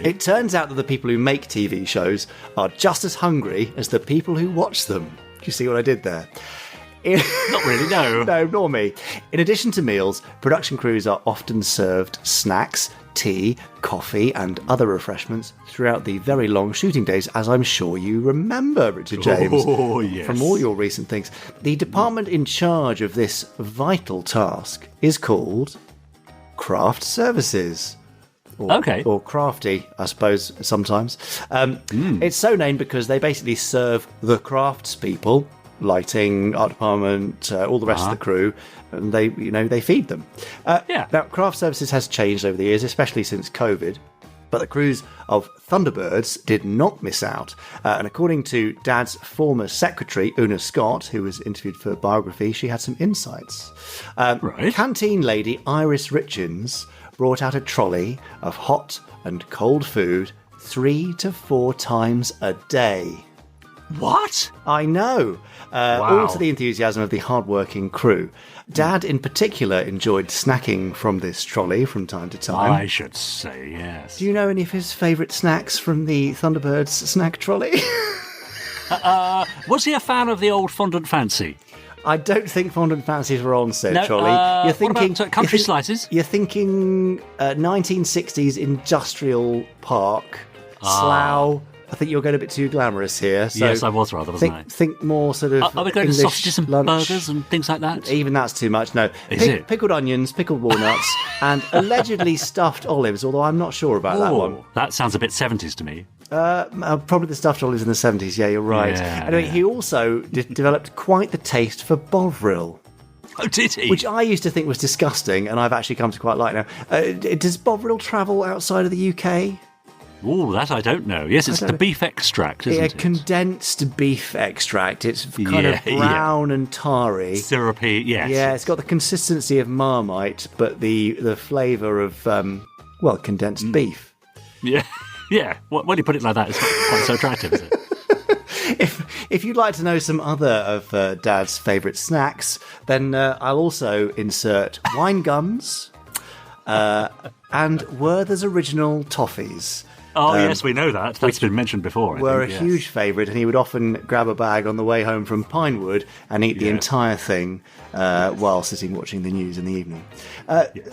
It turns out that the people who make TV shows are just as hungry as the people who watch them. Do you see what I did there? Not really, no. No, nor me. In addition to meals, production crews are often served snacks, tea, coffee, and other refreshments throughout the very long shooting days, as I'm sure you remember, Richard James, yes. from all your recent things. The department in charge of this vital task is called Craft Services. Or crafty, I suppose, sometimes. It's so named because they basically serve the craftspeople, lighting, art department, all the rest of the crew, and they feed them. Now, Craft Services has changed over the years, especially since COVID, but the crews of Thunderbirds did not miss out. And according to Dad's former secretary, Una Scott, who was interviewed for Biography, she had some insights. Canteen lady Iris Richins brought out a trolley of hot and cold food 3 to 4 times a day. What? I know. All to the enthusiasm of the hard-working crew. Dad, in particular, enjoyed snacking from this trolley from time to time. I should say, yes. Do you know any of his favourite snacks from the Thunderbirds snack trolley? Was he a fan of the old fondant fancy? I don't think fondant fancies were on said trolley. You're thinking what about country slices? You're thinking 1960s industrial park, Slough. I think you're going a bit too glamorous here. So yes, I was rather, wasn't I? Think more sort of Are we going English to sausages and lunch. burgers and things like that? Even that's too much, no. Is it? Pickled onions, pickled walnuts, and allegedly stuffed olives, although I'm not sure about that one. That sounds a bit 70s to me. Probably the stuffed olives in the 70s, yeah, you're right. Yeah, anyway, he also developed quite the taste for bovril. Oh, did he? Which I used to think was disgusting, and I've actually come to quite like now. Does bovril travel outside of the UK? Oh, that I don't know. Yes, it's the beef extract, isn't it? Condensed beef extract. It's kind of brown and tarry. Syrupy, yes. Yeah, it's got the consistency of Marmite, but the flavour of, condensed beef. Yeah, yeah. When you put it like that, it's not quite so attractive, is it? If you'd like to know some other of Dad's favourite snacks, then I'll also insert wine gums and Werther's Original Toffees. Oh, yes, we know that. That's been mentioned before. Were a huge favourite, and he would often grab a bag on the way home from Pinewood and eat the entire thing while sitting watching the news in the evening.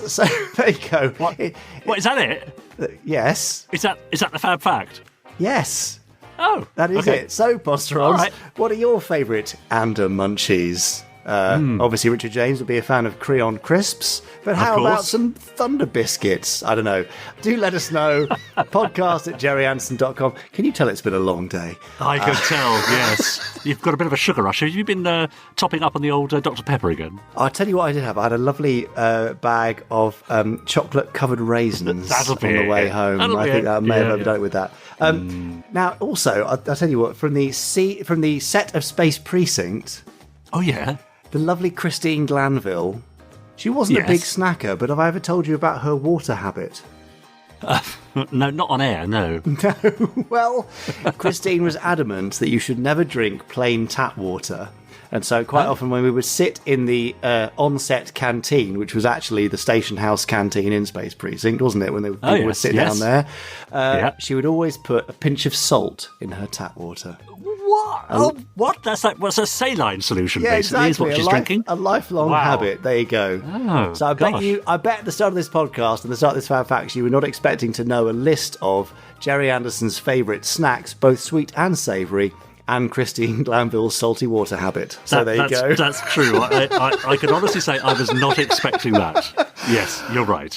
So there you go. What is that it? Yes. Is that the fab fact? Yes. Oh, that is it. So, Posterons, what are your favourite Ander munchies? Obviously, Richard James would be a fan of Creon crisps, but how about some Thunder biscuits? I don't know. Do let us know. Podcast at gerryanderson.com. Can you tell it's been a long day? I can tell, yes. You've got a bit of a sugar rush. Have you been topping up on the old Dr. Pepper again? I'll tell you what I did have. I had a lovely bag of chocolate-covered raisins on the way home. I think I may have done it with that. Now, also, I'll tell you what, from the set of Space Precinct... Oh, yeah? The lovely Christine Glanville. She wasn't a big snacker, but have I ever told you about her water habit? No, not on air, no. No. Well, Christine was adamant that you should never drink plain tap water. And so quite often when we would sit in the on-set canteen, which was actually the station house canteen in Space Precinct, wasn't it, when people would sit down there, she would always put a pinch of salt in her tap water. What? What? That's what's a saline solution, basically, is what she's drinking? A lifelong habit. There you go. Oh, so I bet at the start of this podcast and the start of this Fab Facts, you were not expecting to know a list of Gerry Anderson's favourite snacks, both sweet and savoury, and Christine Glanville's salty water habit. So there you go. That's true. I can honestly say I was not expecting that. Yes, you're right.